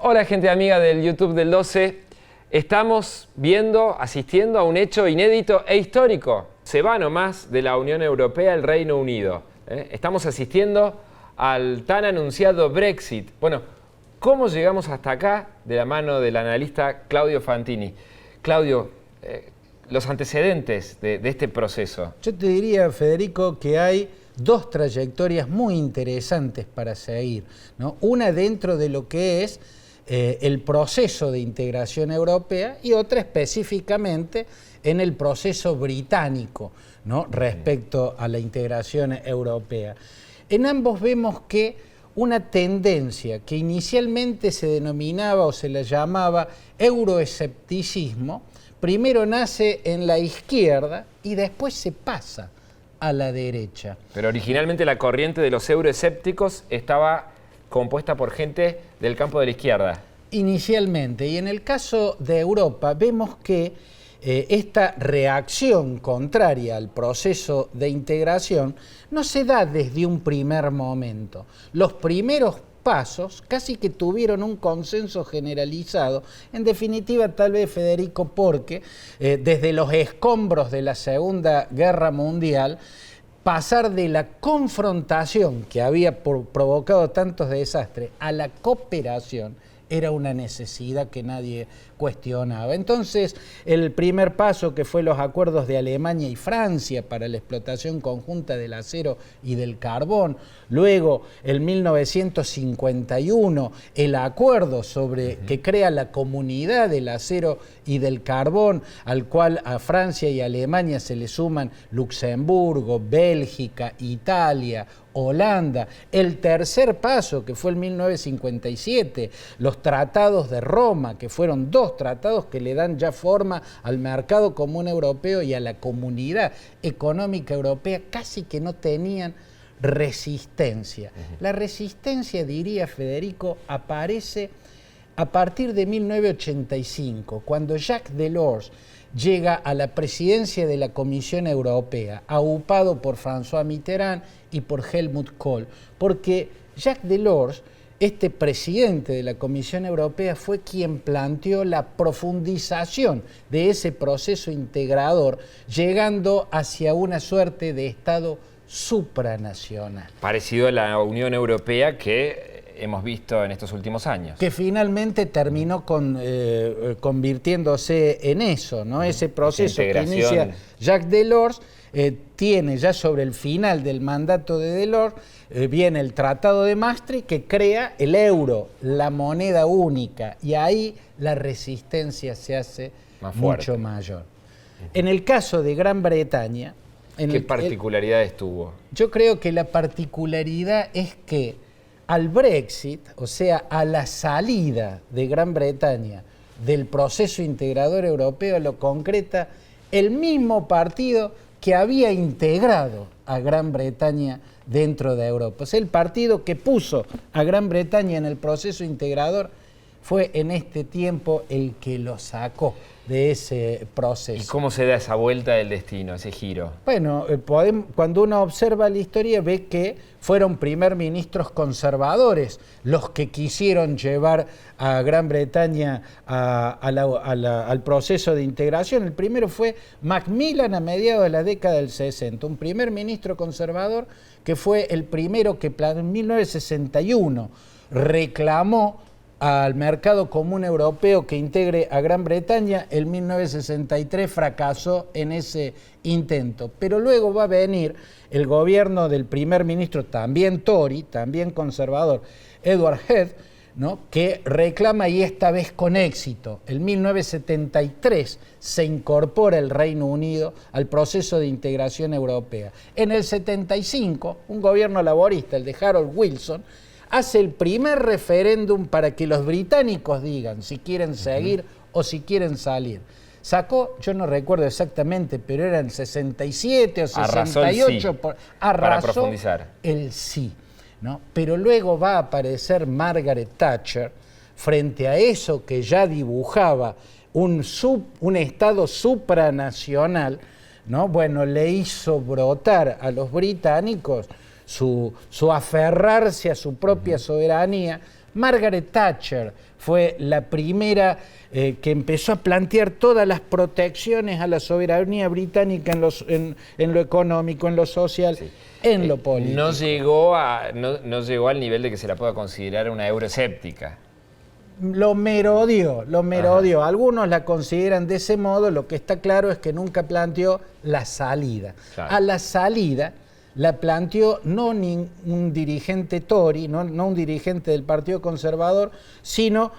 Hola gente amiga del YouTube del 12. Estamos asistiendo a un hecho inédito e histórico. Se va nomás de la Unión Europea el Reino Unido. Estamos asistiendo al tan anunciado Brexit. Bueno, ¿cómo llegamos hasta acá? De la mano del analista Claudio Fantini. Claudio, los antecedentes de este proceso. Yo te diría, Federico, que hay dos trayectorias muy interesantes para seguir, ¿no? Una dentro de lo que es el proceso de integración europea y otra específicamente en el proceso británico, ¿no? Respecto a la integración europea. En ambos vemos que una tendencia que inicialmente se denominaba o se la llamaba euroescepticismo, primero nace en la izquierda y después se pasa a la derecha. Pero originalmente la corriente de los euroescépticos estaba compuesta por gente del campo de la izquierda. Inicialmente, y en el caso de Europa vemos que esta reacción contraria al proceso de integración no se da desde un primer momento. Los primeros pasos casi que tuvieron un consenso generalizado, en definitiva tal vez, Federico, porque desde los escombros de la Segunda Guerra Mundial, pasar de la confrontación que había provocado tantos desastres a la cooperación era una necesidad que nadie cuestionaba. Entonces, el primer paso, que fue los acuerdos de Alemania y Francia para la explotación conjunta del acero y del carbón, luego, en 1951, el acuerdo sobre que crea la Comunidad del Acero y del Carbón, al cual a Francia y Alemania se le suman Luxemburgo, Bélgica, Italia, Holanda. El tercer paso, que fue en 1957, los tratados de Roma, que fueron dos tratados que le dan ya forma al mercado común europeo y a la comunidad económica europea, casi que no tenían resistencia. La resistencia, diría Federico, aparece a partir de 1985, cuando Jacques Delors llega a la presidencia de la Comisión Europea, aupado por François Mitterrand y por Helmut Kohl, porque Jacques Delors, este presidente de la Comisión Europea, fue quien planteó la profundización de ese proceso integrador, llegando hacia una suerte de Estado supranacional. Parecido a la Unión Europea que hemos visto en estos últimos años. Que finalmente terminó convirtiéndose en eso, ¿no? Ese proceso que inicia Jacques Delors tiene ya sobre el final del mandato de Delors, viene el Tratado de Maastricht que crea el euro, la moneda única, y ahí la resistencia se hace mucho mayor. En el caso de Gran Bretaña... ¿Qué particularidades tuvo? Yo creo que la particularidad es que al Brexit, o sea, a la salida de Gran Bretaña del proceso integrador europeo, lo concreta el mismo partido que había integrado a Gran Bretaña dentro de Europa. O sea, el partido que puso a Gran Bretaña en el proceso integrador fue en este tiempo el que lo sacó de ese proceso. ¿Y cómo se da esa vuelta del destino, ese giro? Bueno, cuando uno observa la historia ve que fueron primer ministros conservadores los que quisieron llevar a Gran Bretaña al proceso de integración. El primero fue Macmillan a mediados de la década del 60, un primer ministro conservador que fue el primero que en 1961 reclamó al mercado común europeo que integre a Gran Bretaña. En 1963 fracasó en ese intento, pero luego va a venir el gobierno del primer ministro, también Tory, también conservador, Edward Heath, ¿no? Que reclama, y esta vez con éxito. En 1973 se incorpora el Reino Unido al proceso de integración europea. En el 75, un gobierno laborista, el de Harold Wilson, hace el primer referéndum para que los británicos digan si quieren seguir o si quieren salir. Sacó, yo no recuerdo exactamente, pero eran 67 o 68, para profundizar. El sí, ¿no? Pero luego va a aparecer Margaret Thatcher frente a eso que ya dibujaba un Estado supranacional, ¿no? Bueno, le hizo brotar a los británicos su aferrarse a su propia soberanía Margaret Thatcher fue la primera que empezó a plantear todas las protecciones a la soberanía británica en lo económico, en lo social, sí, en lo político. No llegó al nivel de que se la pueda considerar una euroescéptica. Lo merodeó. Algunos la consideran de ese modo. Lo que está claro es que nunca planteó la salida. Claro. A la salida la planteó no un dirigente Tory, no un dirigente del Partido Conservador, sino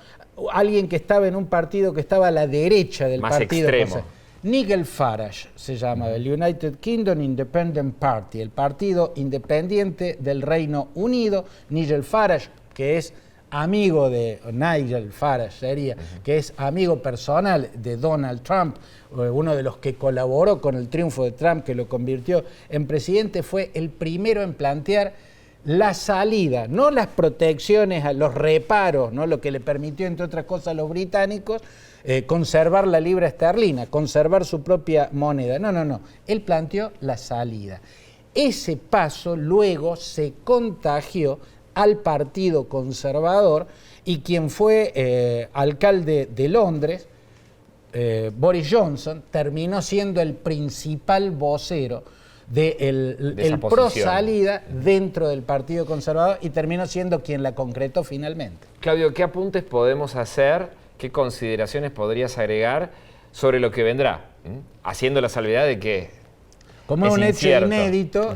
alguien que estaba en un partido que estaba a la derecha del más partido. Extremo. Nigel Farage se llama, el United Kingdom Independent Party, el partido independiente del Reino Unido. Nigel Farage, que es amigo de Nigel Farage, sería, que es amigo personal de Donald Trump, uno de los que colaboró con el triunfo de Trump, que lo convirtió en presidente, fue el primero en plantear la salida, no las protecciones, a los reparos, ¿no? Lo que le permitió, entre otras cosas, a los británicos conservar la libra esterlina, conservar su propia moneda. No. Él planteó la salida. Ese paso luego se contagió al Partido Conservador, y quien fue alcalde de Londres, Boris Johnson, terminó siendo el principal vocero del pro salida dentro del Partido Conservador, y terminó siendo quien la concretó finalmente. Claudio, ¿qué apuntes podemos hacer, qué consideraciones podrías agregar sobre lo que vendrá? Haciendo la salvedad de que como es un hecho inédito,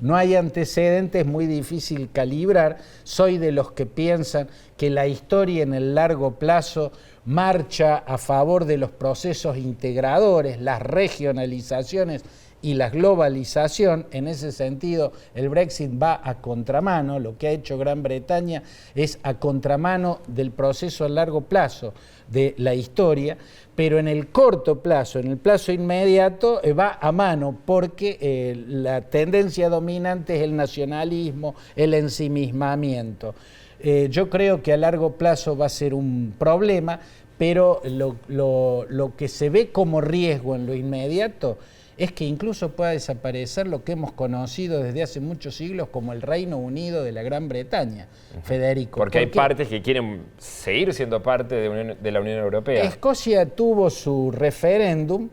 no hay antecedentes, es muy difícil calibrar. Soy de los que piensan que la historia en el largo plazo marcha a favor de los procesos integradores, las regionalizaciones y la globalización. En ese sentido, el Brexit va a contramano. Lo que ha hecho Gran Bretaña es a contramano del proceso a largo plazo de la historia, pero en el corto plazo, en el plazo inmediato, va a mano, porque la tendencia dominante es el nacionalismo, el ensimismamiento. Yo creo que a largo plazo va a ser un problema, pero lo que se ve como riesgo en lo inmediato es que incluso pueda desaparecer lo que hemos conocido desde hace muchos siglos como el Reino Unido de la Gran Bretaña, Federico. Porque hay partes que quieren seguir siendo parte de la Unión Europea. Escocia tuvo su referéndum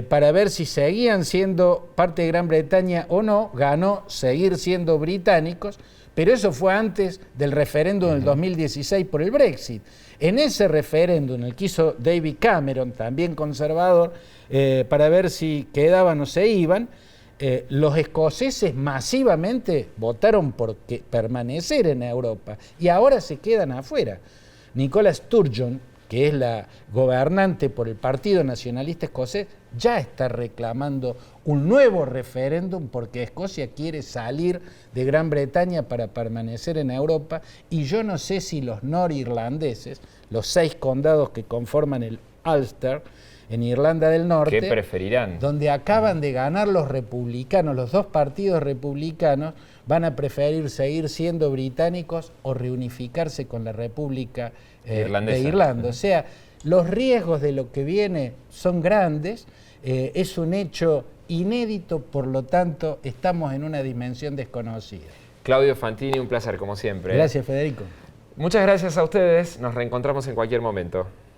para ver si seguían siendo parte de Gran Bretaña o no. Ganó seguir siendo británicos, pero eso fue antes del referéndum del 2016 por el Brexit. En ese referéndum, el que hizo David Cameron, también conservador, para ver si quedaban o se iban, los escoceses masivamente votaron por permanecer en Europa, y ahora se quedan afuera. Nicola Sturgeon, que es la gobernante por el Partido Nacionalista Escocés, ya está reclamando un nuevo referéndum porque Escocia quiere salir de Gran Bretaña para permanecer en Europa, y yo no sé si los norirlandeses, los 6 condados que conforman el Ulster, en Irlanda del Norte, ¿qué preferirán? Donde acaban de ganar los republicanos, los 2 partidos republicanos, van a preferir seguir siendo británicos o reunificarse con la República de Irlanda. O sea, los riesgos de lo que viene son grandes, es un hecho inédito, por lo tanto estamos en una dimensión desconocida. Claudio Fantini, un placer como siempre. Gracias, Federico. Muchas gracias a ustedes, nos reencontramos en cualquier momento.